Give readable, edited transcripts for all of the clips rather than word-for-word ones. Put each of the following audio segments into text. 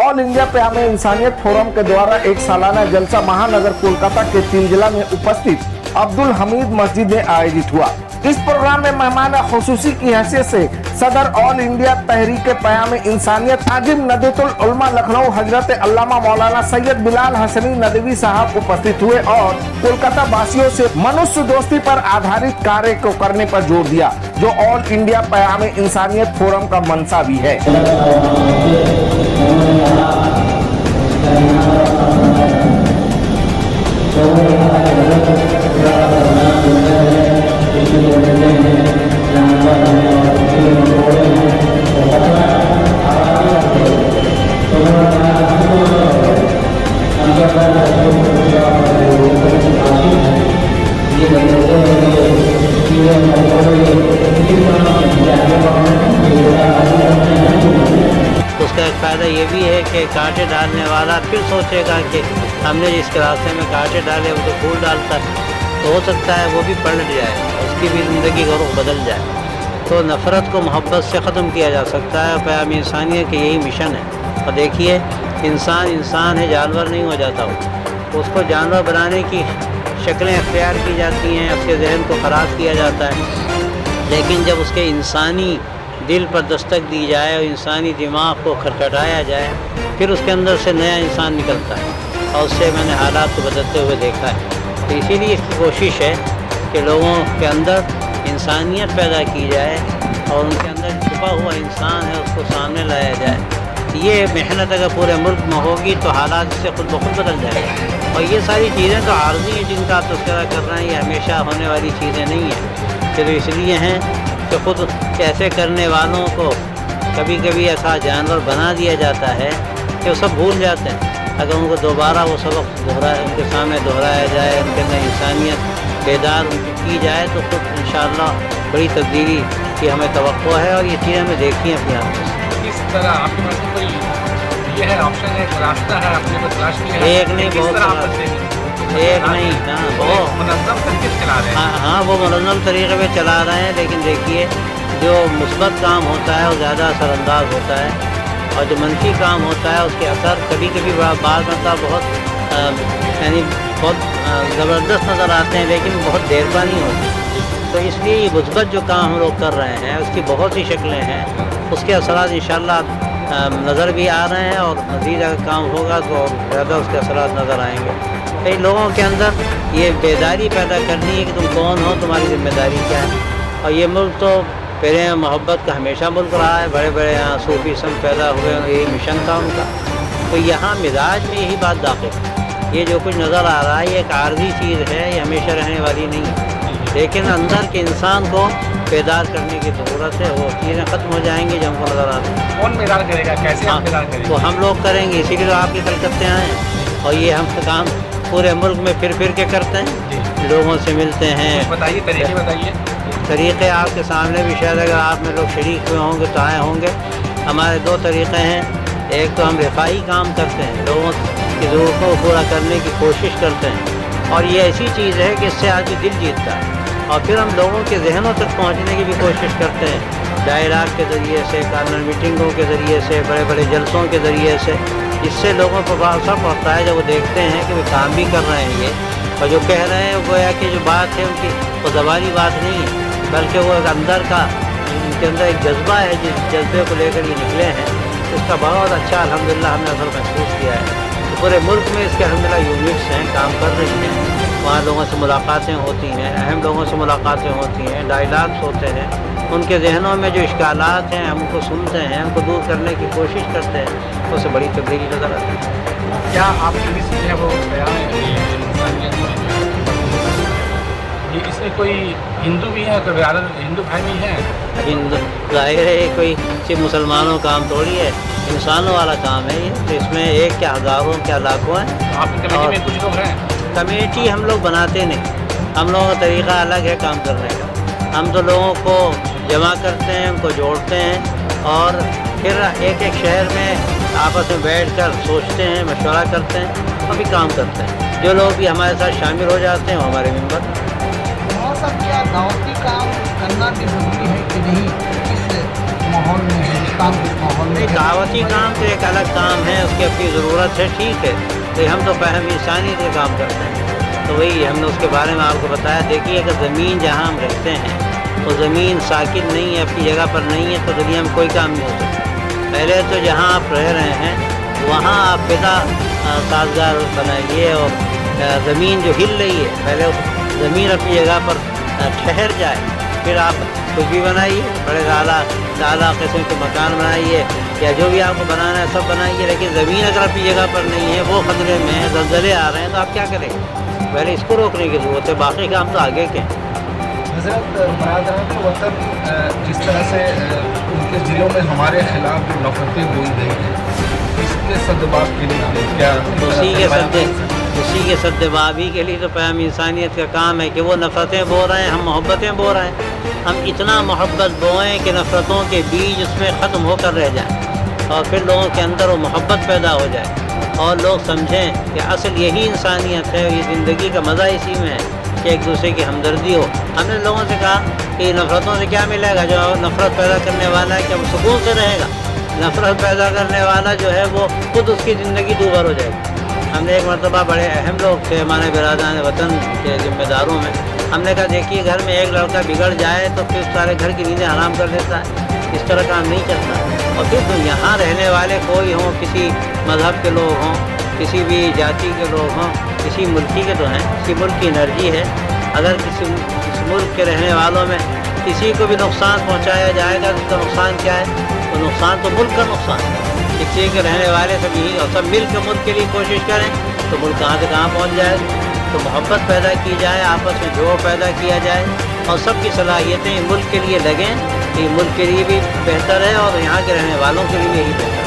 All India प्याम इंसानियत forum के द्वारा एक सालाना जलसा महानगर कोलकाता के तिलजिला में उपस्थित अब्दुल हमीद मस्जिद में आयोजित हुआ। इस प्रोग्राम में मेहमान खुसूसी की हैसियत से सदर ऑल इंडिया तहरीक प्याम इंसानियत आजिम नदीतुल उलमा लखनऊ हजरत अल्लामा मौलाना सैयद बिलाल हसनी नदवी साहब उपस्थित हुए और कोलकाता वासियों से मनुष्य दोस्ती पर आधारित कार्य को करने पर जोर दिया, जो ऑल इंडिया प्याम इंसानियत फोरम का मंशा भी है। उसका एक फ़ायदा ये भी है कि कांटे डालने वाला फिर सोचेगा कि हमने जिस रास्ते में कांटे डाले वो तो फूल डालता है, तो हो सकता है वो भी पलट जाए, उसकी भी ज़िंदगी का रुख बदल जाए। तो नफ़रत को मोहब्बत से ख़त्म किया जा सकता है। प्याम इंसानियत के यही मिशन है। और देखिए, इंसान है, जानवर नहीं हो जाता वो। उसको जानवर बनाने की शक्लें अख्तियार की जाती हैं, उसके जहन को ख़राब किया जाता है। लेकिन जब उसके इंसानी दिल पर दस्तक दी जाए और इंसानी दिमाग को खटखटाया जाए, फिर उसके अंदर से नया इंसान निकलता है। और उससे मैंने हालात को बदलते हुए देखा है। तो इसीलिए इसकी कोशिश है कि लोगों के अंदर इंसानियत पैदा की जाए और उनके अंदर छुपा हुआ इंसान है उसको सामने लाया जाए। ये मेहनत अगर पूरे मुल्क में होगी तो हालात इससे खुद ब खुद बदल जाएंगे। और ये सारी चीज़ें तो आर्जी हैं जिनका आप तज़किरा कर रहे हैं, ये हमेशा होने वाली चीज़ें नहीं हैं। तो इसलिए हैं कि खुद ऐसे करने वालों को कभी कभी ऐसा जानवर बना दिया जाता है कि वो सब भूल जाते हैं। अगर उनको दोबारा वो सबक उनके सामने दोहराया जाए, उनके अंदर इंसानियत बेदार उनकी की जाए, तो खुद इंशाअल्लाह बड़ी तब्दीली की हमें तवक्को है। और ये चीज़ें हमें देखी हैं अपने आप से। किस तरह आपके पास कोई ये है, ऑप्शन है, रास्ता है, आपने को तलाश किया है? एक नहीं, बहुत एक नहीं, हाँ बहुत मुनज़्ज़म तरीके से चला रहे हैं। हाँ, वो मुनज़्ज़म तरीके पे चला रहे हैं। लेकिन देखिए, जो मुस्बत काम होता है वो ज़्यादा असरअंदाज होता है, और जो मनफी काम होता है उसके असर कभी कभी बाद मतलब बहुत ज़बरदस्त नज़र आते हैं, लेकिन बहुत देर का नहीं होते। तो इसलिए ये मुस्बत जो काम हम लोग कर रहे हैं उसकी बहुत सी शक्लें हैं, उसके असरात इंशाअल्लाह नज़र भी आ रहे हैं। और मज़ीद अगर काम होगा तो और ज़्यादा उसके असरात नज़र आएंगे। कई लोगों के अंदर ये बेदारी पैदा करनी है कि तुम कौन हो, तुम्हारी ज़िम्मेदारी क्या है। और ये मुल्क तो प्यार मोहब्बत का हमेशा मुल्क रहा है, बड़े बड़े यहाँ सूफीज़म पैदा हुए, यही मिशन था उनका। तो यहाँ मिजाज में यही बात दाखिल है। ये जो कुछ नज़र आ रहा है ये एक आर्जी चीज़ है, ये हमेशा रहने वाली नहीं है। लेकिन अंदर के इंसान को बेदार करने की ज़रूरत है। वो चीज़ें ख़त्म हो जाएंगी जो हमको नज़र आती हैं। कौन बेदार करेगा, कैसे आप बेदार करेंगे? वो हम लोग करेंगे, इसीलिए तो आपके कलकत्ते आए हैं। और ये हम काम पूरे मुल्क में फिर के करते हैं, लोगों से मिलते हैं। बताइए, तरीके बताइए। तरीक़े आपके सामने भी शायद अगर आप में लोग शरीक हुए होंगे तो आए होंगे। हमारे दो तरीक़े हैं। एक तो हम रिफाही काम करते हैं, लोगों की ज़रूरतों को पूरा करने की कोशिश करते हैं। और ये ऐसी चीज़ है कि इससे आदमी दिल जीतता है। और फिर हम लोगों के जहनों तक पहुंचने की भी कोशिश करते हैं, डायराग के ज़रिए से, कार्नर मीटिंगों के ज़रिए से, बड़े बड़े जलसों के ज़रिए से। इससे लोगों पर बड़ा असर पड़ता है जब वो देखते हैं कि वो काम भी कर रहे हैं ये, और जो कह रहे हैं वो गोया कि जो बात है उनकी वो ज़बानी बात नहीं है, बल्कि वो एक अंदर का, उनके अंदर एक जज्बा है, जिस जज्बे को लेकर ये निकले हैं। इसका बहुत अच्छा अल्हम्दुलिल्लाह हमने असर महसूस किया है। तो पूरे मुल्क में इसके अल्हम्दुलिल्लाह यूनिट्स हैं, काम कर रही हैं। वहाँ लोगों से मुलाकातें होती हैं, अहम लोगों से मुलाकातें होती हैं, डायलॉग्स होते हैं। उनके जहनों में जो इश्कालात हैं हम उनको सुनते हैं, उनको दूर करने की कोशिश करते हैं, उससे बड़ी तब्दीली नज़र आती है। क्या आपकी भी चीज़ है वो बयान है इंसानियत में? ये इसमें कोई हिंदू भी है, कोई ब्रदर हिंदू भाई भी हैं? हिंदू ज़ाहिर है कोई सिर्फ मुसलमानों का काम थोड़ी है, इंसानों वाला काम है ये। तो इसमें एक क्या हज़ारों क्या लाखों हैं। तो आपकी कमेटी में कुछ लोग हैं? कमेटी हम लोग बनाते नहीं, हम लोगों का तरीक़ा अलग है काम करने का। हम तो लोगों को जमा करते हैं, उनको जोड़ते हैं, और फिर एक एक शहर में आपस में बैठकर सोचते हैं, मशवरा करते हैं और भी काम करते हैं। जो लोग भी हमारे साथ शामिल हो जाते हैं वो हमारे मेंबर। और सब क्या दावती काम करना भी ज़रूरी है कि नहीं इस माहौल में है? काम किस माहौल में नहीं, है? दावती काम तो एक अलग काम है, उसकी अपनी ज़रूरत है, ठीक है, तो हम तो पहले इंसानियत के काम करते हैं, तो वही हमने उसके बारे में आपको बताया। देखिए, अगर ज़मीन जहाँ हम रहते हैं तो ज़मीन साकिन नहीं है, अपनी जगह पर नहीं है, तो दुनिया में कोई काम नहीं हो सकता। पहले तो जहाँ आप रह रहे हैं वहाँ आप फिदा साजगार बनाइए, और ज़मीन जो हिल रही है पहले ज़मीन अपनी जगह पर ठहर जाए, फिर आप कुछ भी बनाइए, बड़े आला किस्म के मकान बनाइए या जो भी आपको बनाना है सब बनाइए, लेकिन ज़मीन अगर अपनी जगह पर नहीं है, वो खतरे में है, ज़लज़ले आ रहे हैं, तो आप क्या करेंगे? पहले इसको रोकने की ज़रूरत है, बाकी काम तो आगे के हैं। हज़रत बरादरान वतन जिस तरह से उनके ज़िलों में हमारे खिलाफ जो नफरतें बोई गई हैं, इसके सद्दबाब के लिए क्या उसी के सद्दबाबी के लिए तो पैगाम इंसानियत का काम है कि वो नफ़रतें बो रहे हैं, हम मोहब्बतें बो रहे हैं। हम इतना मोहब्बत बोएँ कि नफ़रतों के बीज उसमें ख़त्म होकर रह जाएँ, और फिर लोगों के अंदर वो मोहब्बत पैदा हो जाए, और लोग समझें कि असल यही इंसानियत है, ये ज़िंदगी का मज़ा इसी में है कि एक दूसरे की हमदर्दी हो। हमने लोगों से कहा कि नफ़रतों से क्या मिलेगा, जो नफ़रत पैदा करने वाला है क्या वो सुकून से रहेगा? नफ़रत पैदा करने वाला जो है वो खुद उसकी ज़िंदगी दूभर हो जाएगी। हमने एक मरतबा बड़े अहम लोग थे हमारे बिरादरान वतन के ज़िम्मेदारों में, हमने कहा देखिए, घर में एक लड़का बिगड़ जाए तो फिर सारे घर की नींदें हराम कर देता है, इस तरह काम नहीं चलता। और फिर तो यहाँ रहने वाले कोई हों, किसी मज़हब के लोग हों, किसी भी जाति के लोग हों, किसी मुल्की के तो हैं, किसी मुल्क की एनर्जी है, अगर किसी मुल्क के रहने वालों में किसी को भी नुकसान पहुँचाया जाएगा तो उसका नुकसान क्या है? तो नुकसान तो मुल्क का नुकसान है। किसी के रहने वाले सब यही और सब मिल कर मुल्क के लिए कोशिश करें तो मुल्क कहाँ से कहाँ पहुँच जाएगा। तो मोहब्बत पैदा की जाए, आपस में जोड़ पैदा किया जाए, और सबकी सलाहियतें मुल्क के लिए लगें, तो ये मुल्क के लिए भी बेहतर है और यहाँ के रहने वालों के लिए भी यही बेहतर है।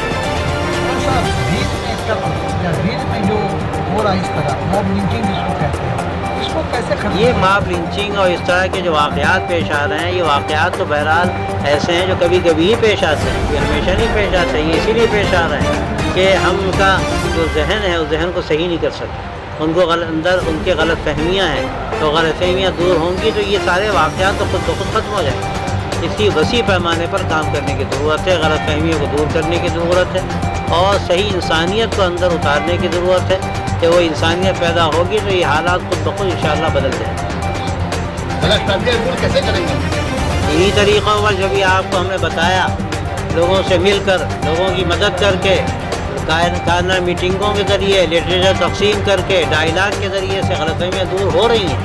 भीड़ में जो हो रहा है इस तरह मॉब लिंचिंग जिसको कहते हैं, इसको कैसे खत्म ये करें? मॉब लिंचिंग और इस तरह के जो वाक़यात पेश आ रहे हैं, ये वाक़यात तो बहरहाल ऐसे हैं जो कभी कभी ही पेश आते हैं, ये हमेशा नहीं पेश आते हैं। ये इसीलिए पेश आ रहे हैं कि हम उनका जो जहन है उस जहन को सही नहीं कर सकते, उनको अंदर उनके गलत फहमियाँ हैं, तो गलत फहमियाँ दूर होंगी तो ये सारे वाक़यात तो खुद ब खुद ख़त्म हो जाएंगे। इसकी वसी पैमाने पर काम करने की ज़रूरत है, गलत फहमियों को दूर करने की ज़रूरत है, और सही इंसानियत को अंदर उतारने की ज़रूरत है कि वो इंसानियत पैदा होगी तो ये हालात खुद ब खुद इंशाअल्लाह बदल जाएंगे। कैसे करेंगे? इन्हीं तरीक़ों पर जो भी आपको हमने बताया, लोगों से मिलकर, लोगों की मदद करके, कायना मीटिंगों के ज़रिए, लिटरेचर तक़सीम करके, डायलाग के ज़रिए से गलतफ़हमियाँ दूर हो रही हैं।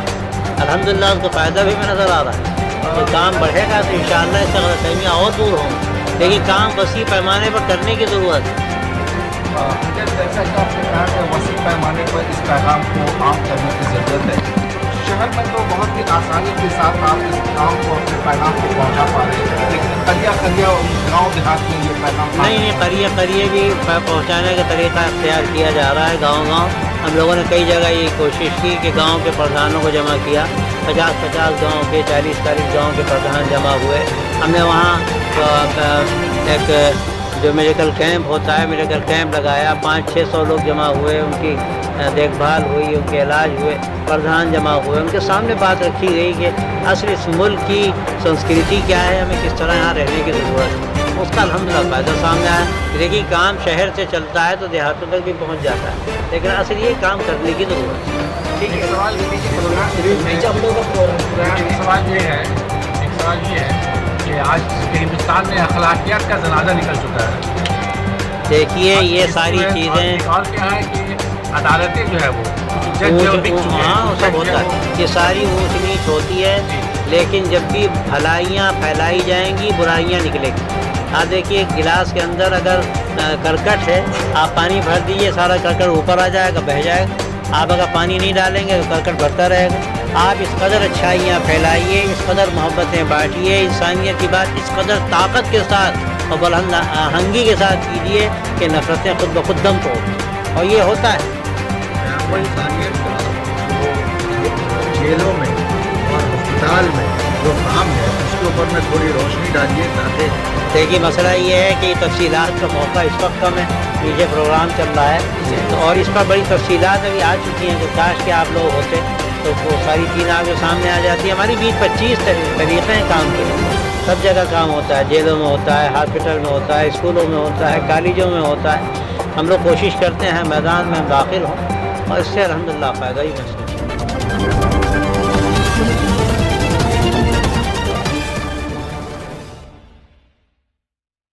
अल्हम्दुलिल्लाह उसको फ़ायदा भी हमें नज़र आ रहा है। तो काम बढ़ेगा तो इंशाअल्लाह इससे गलतफ़हमियाँ और दूर होंगी, लेकिन काम वसी पैमाने पर करने की ज़रूरत है। जैसा कि आपने कहा कि वसी पैमाने पर इस पैगाम को आम करने की ज़रूरत है। शहर में तो बहुत ही आसानी के साथ आप इस काम को, अपने पैगाम को पहुँचा पा रहे हैं, लेकिन करिया गाँव देहात में ये पैगाम नहीं, करिए भी पहुँचाने का तरीका इख्तियार किया जा रहा है गाँव। हम लोगों ने कई जगह ये कोशिश की कि गांव के प्रधानों को जमा किया, 50-50 गांव के, 40-40 गांव के प्रधान जमा हुए। हमने वहाँ एक जो मेडिकल कैंप होता है, मेडिकल कैंप लगाया, 500-600 लोग जमा हुए, उनकी देखभाल हुई, उनके इलाज हुए, प्रधान जमा हुए, उनके सामने बात रखी गई कि असल इस मुल्क की संस्कृति क्या है, हमें किस तरह यहाँ रहने की ज़रूरत है। उसका अल्हम्दुलिल्लाह फ़ायदा सामने आया। देखिए, काम शहर से चलता है तो देहातों तक भी पहुँच जाता है, लेकिन असल ये काम करने की ज़रूरत है। ठीक है। सवाल ये है कि आज के हिंदुस्तान में अखलाकियात का जनाजा निकल चुका है। देखिए, ये सारी चीज़ें और क्या है कि अदालतें जो है वो हाँ सब होता है, ये सारी ऊँच नीच होती है, लेकिन जब भी भलाइयाँ फैलाई जाएंगी बुराइयाँ निकलेंगी। आप देखिए, गिलास के अंदर अगर करकट है, आप पानी भर दीजिए, सारा करकट ऊपर आ जाएगा, बह जाएगा। आप अगर पानी नहीं डालेंगे तो करकट भरता रहेगा। आप इस कदर अच्छाइयाँ फैलाइए, इस कदर मोहब्बतें बांटिए, इंसानियत की बात इस कदर ताकत के साथ और बुलंद आहंगी के साथ कीजिए कि नफ़रतें खुद ब खुद दम तोड़, और ये होता है। इंसानियत का जेलों में और अस्पताल में जो काम है उसके ऊपर में थोड़ी रोशनी डालिए ताकि देखिए, मसला ये है कि तफसीलात का मौका इस वक्त कम है, नीचे प्रोग्राम चल रहा है तो, और इस पर बड़ी तफसीलात अभी आ चुकी हैं, तो काश के आप लोग होते तो वो सारी चीज़ें आपके सामने आ जाती है। हमारी 20-25 तरीक़े हैं काम के, सब जगह काम होता है, जेलों में होता है, हॉस्पिटल में होता है, स्कूलों में होता है, कॉलेजों में होता है। हम लोग कोशिश करते हैं मैदान में हम दाखिल हों और इससे अल्हम्दुलिल्लाह फ़ायदा ही महसूस होता है।